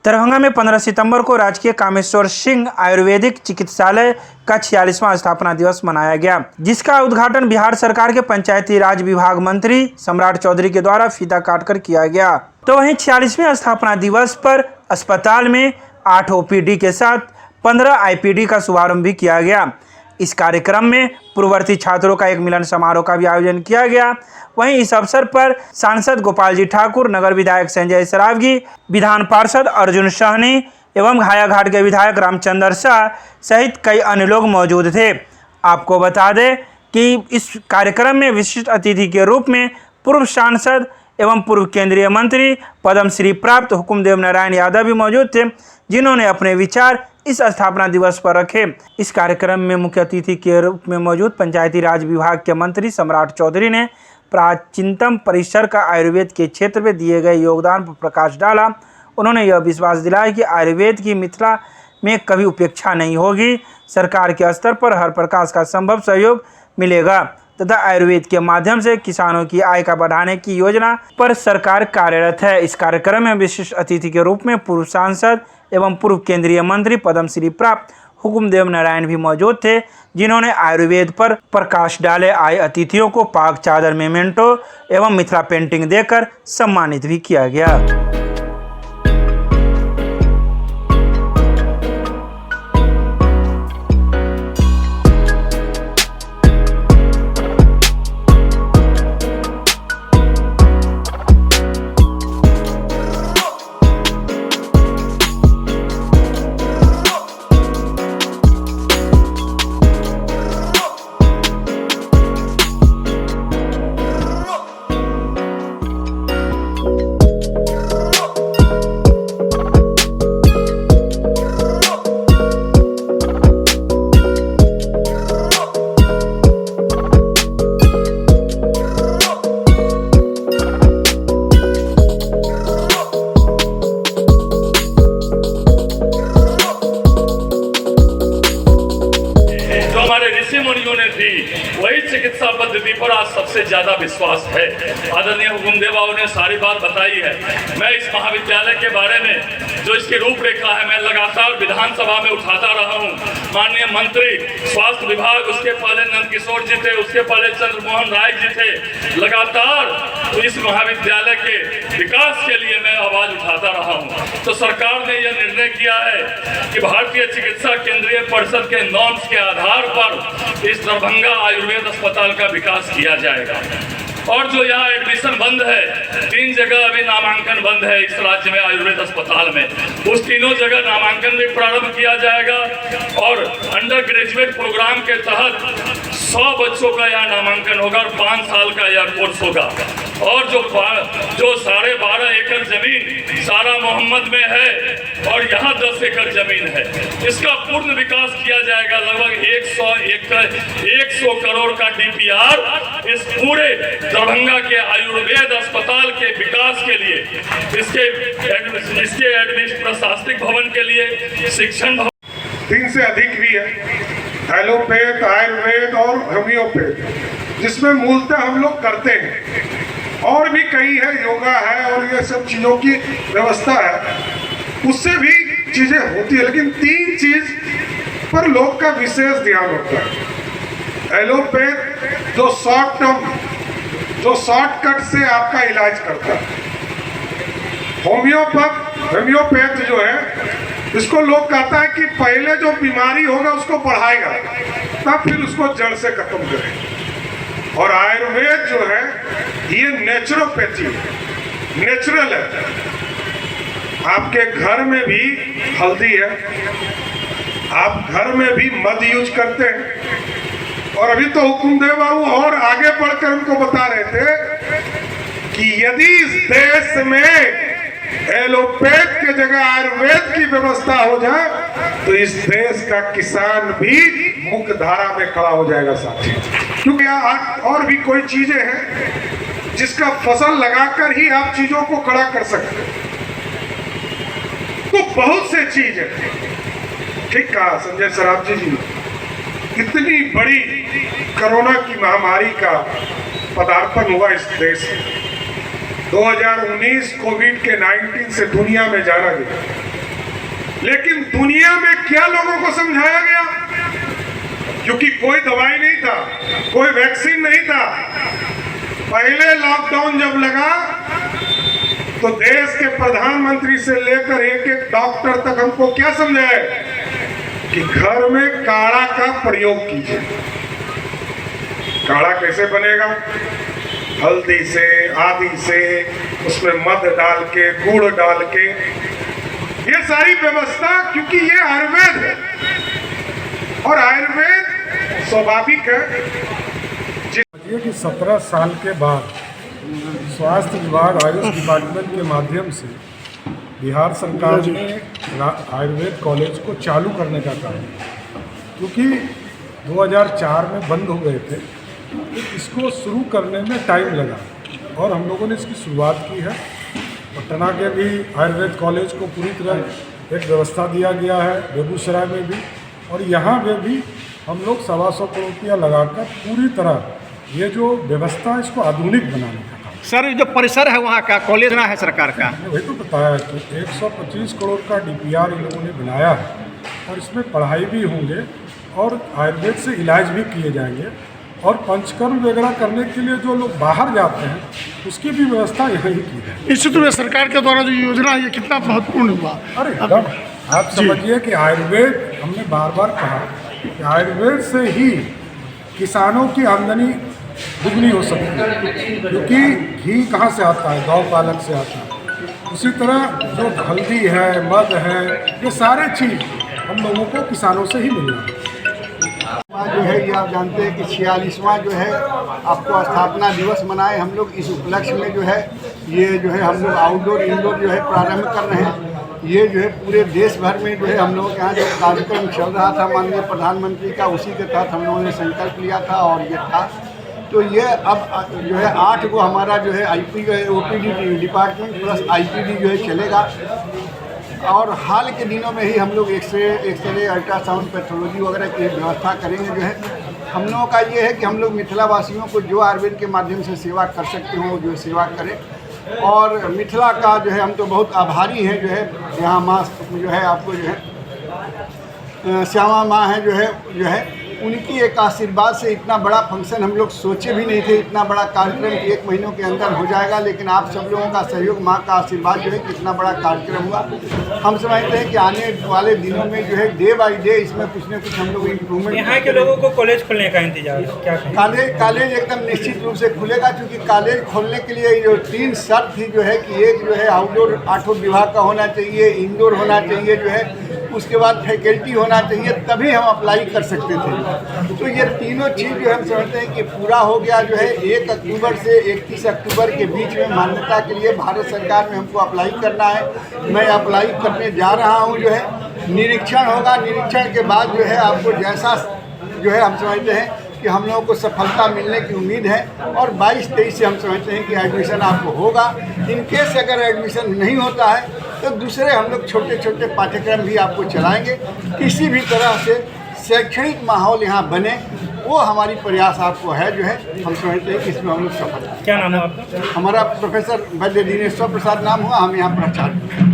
दरभंगा में 15 सितंबर को राजकीय कामेश्वर सिंह आयुर्वेदिक चिकित्सालय का 46वां स्थापना दिवस मनाया गया, जिसका उद्घाटन बिहार सरकार के पंचायती राज विभाग मंत्री सम्राट चौधरी के द्वारा फीता काटकर किया गया। तो वहीं 46वें स्थापना दिवस पर अस्पताल में 8 ओपीडी के साथ 15 आईपीडी का शुभारंभ भी किया गया। इस कार्यक्रम में पूर्ववर्ती छात्रों का एक मिलन समारोह का भी आयोजन किया गया। वहीं इस अवसर पर सांसद गोपाल जी ठाकुर, नगर विधायक संजय सरावगी, विधान पार्षद अर्जुन सहनी एवं घायाघाट के विधायक रामचंद्र शाह सहित कई अन्य लोग मौजूद थे। आपको बता दें कि इस कार्यक्रम में विशिष्ट अतिथि के रूप में पूर्व सांसद एवं पूर्व केंद्रीय मंत्री पद्मश्री प्राप्त हुकुमदेव नारायण यादव भी मौजूद थे, जिन्होंने अपने विचार इस स्थापना दिवस पर रखे। इस कार्यक्रम में मुख्य अतिथि के रूप में मौजूद पंचायती राज विभाग के मंत्री सम्राट चौधरी ने प्राचीनतम परिसर का आयुर्वेद के क्षेत्र में दिए गए योगदान पर प्रकाश डाला। उन्होंने यह विश्वास दिलाया कि आयुर्वेद की मिथिला में कभी उपेक्षा नहीं होगी। सरकार के स्तर पर हर प्रकार का संभव सहयोग मिलेगा तथा आयुर्वेद के माध्यम से किसानों की आय का बढ़ाने की योजना पर सरकार कार्यरत है। इस कार्यक्रम में विशिष्ट अतिथि के रूप में पूर्व सांसद एवं पूर्व केंद्रीय मंत्री पद्मश्री प्राप्त हुकुमदेव नारायण भी मौजूद थे, जिन्होंने आयुर्वेद पर प्रकाश डाले आए अतिथियों को पाक चादर, मेमेंटो एवं मिथिला पेंटिंग देकर सम्मानित भी किया गया। ऋषि मुनियों ने थी, वही चिकित्सा पद्धति पर आज सबसे ज्यादा विश्वास है। आदरणीय हुकुमदेवाओं ने सारी बात बताई है। मैं इस महाविद्यालय के बारे में जो इसकी रूपरेखा है, मैं लगातार विधानसभा में उठाता रहा हूँ। माननीय मंत्री स्वास्थ्य विभाग, उसके पहले नंदकिशोर जी थे, उसके पहले चंद्रमोहन राय जी थे। लगातार तो इस महाविद्यालय के विकास के लिए मैं आवाज उठाता रहा हूँ। तो सरकार ने यह निर्णय किया है कि भारतीय चिकित्सा केंद्रीय परिषद के नॉर्म्स के आधार पर इस दरभंगा आयुर्वेद अस्पताल का विकास किया जाएगा। और जो यहाँ एडमिशन बंद है, 3 जगह अभी नामांकन बंद है इस राज्य में आयुर्वेद अस्पताल में, उस तीनों जगह नामांकन भी प्रारंभ किया जाएगा। और अंडर ग्रेजुएट प्रोग्राम के तहत 100 बच्चों का यहाँ नामांकन होगा और 5 साल का यह कोर्स होगा। और जो 12.5 एकड़ जमीन सारा मोहम्मद में है और यहाँ 10 एकड़ जमीन है, इसका पूर्ण विकास किया जाएगा। लगभग 100 करोड़ का डीपीआर इस पूरे दरभंगा के आयुर्वेद अस्पताल के विकास के लिए, इसके प्रशासनिक भवन के लिए, शिक्षण भवन 3 से अधिक भी है, एलोपैथ, आयुर्वेद और होम्योपैथ, जिसमें मूलतः हम लोग करते हैं। और भी कई है, योगा है और ये सब चीज़ों की व्यवस्था है, उससे भी चीज़ें होती है। लेकिन 3 चीज़ पर लोग का विशेष ध्यान होता है। एलोपैथ जो शॉर्टकट से आपका इलाज करता है। होम्योपैथ जो है, इसको लोग कहता है कि पहले जो बीमारी होगा उसको बढ़ाएगा, तब फिर उसको जड़ से खत्म करेगा। और आयुर्वेद जो है ये नेचुरोपैथी है, नेचुरल है। आपके घर में भी हल्दी है, आप घर में भी मध यूज करते हैं। और अभी तो हुकुमदेव बाबू और आगे बढ़कर उनको बता रहे थे कि यदि इस देश में एलोपैथ के जगह आयुर्वेद की व्यवस्था हो जाए तो इस देश का किसान भी मुख्य धारा में खड़ा हो जाएगा साथी। क्योंकि और भी कोई चीजें हैं जिसका फसल लगाकर ही आप चीजों को खड़ा कर सकते हैं। तो बहुत से चीज है। ठीक कहा संजय सरावगी जी, इतनी बड़ी कोरोना की महामारी का पदार्पण हुआ इस देश में। 2019 कोविड के 19 से दुनिया में जाना गया। लेकिन दुनिया में क्या लोगों को समझाया गया? क्योंकि कोई दवाई नहीं था, कोई वैक्सीन नहीं था। पहले लॉकडाउन जब लगा तो देश के प्रधानमंत्री से लेकर एक एक डॉक्टर तक हमको क्या समझाए कि घर में काढ़ा का प्रयोग कीजिए। काढ़ा कैसे बनेगा? हल्दी से, आदि से, उसमें मध डाल के, गुड़ डाल के, ये सारी व्यवस्था, क्योंकि ये आयुर्वेद है और आयुर्वेद स्वाभाविक है। कि 17 साल के बाद स्वास्थ्य विभाग आयुष डिपार्टमेंट के माध्यम से बिहार सरकार ने आयुर्वेद कॉलेज को चालू करने का काम, क्योंकि 2004 में बंद हो गए थे, तो इसको शुरू करने में टाइम लगा और हम लोगों ने इसकी शुरुआत की है। पटना के भी आयुर्वेद कॉलेज को पूरी तरह एक व्यवस्था दिया गया है, बेगूसराय में भी, और यहाँ पे भी हम लोग 125 करोड़ रुपया लगाकर पूरी तरह ये जो व्यवस्था है इसको आधुनिक बनाने का काम। सर जो परिसर है वहाँ का कॉलेज ना है सरकार का, वही तो बताया कि 125 करोड़ का DPR इन लोगों ने बनाया है और इसमें पढ़ाई भी होंगे और आयुर्वेद से इलाज भी किए जाएंगे, और पंचकर्म वगैरह करने के लिए जो लोग बाहर जाते हैं उसकी भी व्यवस्था यहाँ ही की है। निश्चित रूप से सरकार के द्वारा जो योजना है ये कितना महत्वपूर्ण हुआ। अरे एकदम आप समझिए कि आयुर्वेद, हमने बार बार कहा कि आयुर्वेद से ही किसानों की आमदनी दुगनी हो सकती है, क्योंकि घी कहाँ से आता है? गौ पालक से आता है। उसी तरह जो हल्दी है, मध है, ये सारे चीज़ हम लोगों को किसानों से ही मिल रहा है। जो है ये आप जानते हैं कि 46वां जो है आपको स्थापना दिवस मनाए हम लोग। इस उपलक्ष्य में जो है ये जो है हम लोग आउटडोर इंडोर जो है प्रारंभ कर रहे हैं। ये जो है पूरे देश भर में जो है हम लोगों के यहाँ जो कार्यक्रम चल रहा था माननीय प्रधानमंत्री का, उसी के तहत हम लोगों ने संकल्प लिया था और ये था। तो ये अब जो है 8 को हमारा जो है OPD डिपार्टमेंट प्लस IPD जो है चलेगा, और हाल के दिनों में ही हम लोग एक्सरे अल्ट्रासाउंड पैथोलॉजी वगैरह की व्यवस्था करेंगे। जो है हम लोगों का ये है कि हम लोग मिथिला वासियों को जो आयुर्वेद के माध्यम से सेवा कर सकते हो जो सेवा करें, और मिथिला का जो है हम तो बहुत आभारी हैं। जो है यहाँ माँ जो है आपको जो है श्यामा माँ है जो है उनकी एक आशीर्वाद से इतना बड़ा फंक्शन हम लोग सोचे भी नहीं थे, इतना बड़ा कार्यक्रम 1 महीनों के अंदर हो जाएगा। लेकिन आप सब लोगों का सहयोग, माँ का आशीर्वाद जो है कितना बड़ा कार्यक्रम हुआ। हम समझते हैं कि आने वाले दिनों में जो है डे बाय डे इसमें कुछ न कुछ हम लोग इम्प्रूवमेंट। यहाँ के लोगों को कॉलेज खोलने का इंतजार क्या कहें? कॉलेज एकदम निश्चित रूप से खुलेगा, क्योंकि कॉलेज खोलने के लिए जो 3 शर्त थी जो है कि एक जो है आउटडोर 8 विभाग का होना चाहिए, इंडोर होना चाहिए जो है, उसके बाद फैकल्टी होना चाहिए, तभी हम अप्लाई कर सकते थे। तो ये तीनों चीज़ जो हम समझते हैं कि पूरा हो गया। जो है 1 अक्टूबर से 31 अक्टूबर के बीच में मान्यता के लिए भारत सरकार में हमको अप्लाई करना है। मैं अप्लाई करने जा रहा हूँ। जो है निरीक्षण होगा, निरीक्षण के बाद जो है आपको जैसा जो है हम समझते हैं कि हम लोगों को सफलता मिलने की उम्मीद है, और 22-23 से हम समझते हैं कि एडमिशन आपको होगा। इन केस अगर एडमिशन नहीं होता है तो दूसरे हम लोग छोटे छोटे पाठ्यक्रम भी आपको चलाएंगे। किसी भी तरह से शैक्षणिक माहौल यहाँ बने, वो हमारी प्रयास आपको है। जो है हम समझते हैं कि इसमें हम लोग सफल हैं। क्या नाम है आपका? हमारा प्रोफेसर वैद्य दिनेश्वर प्रसाद नाम हुआ, हम यहाँ प्राचार्य।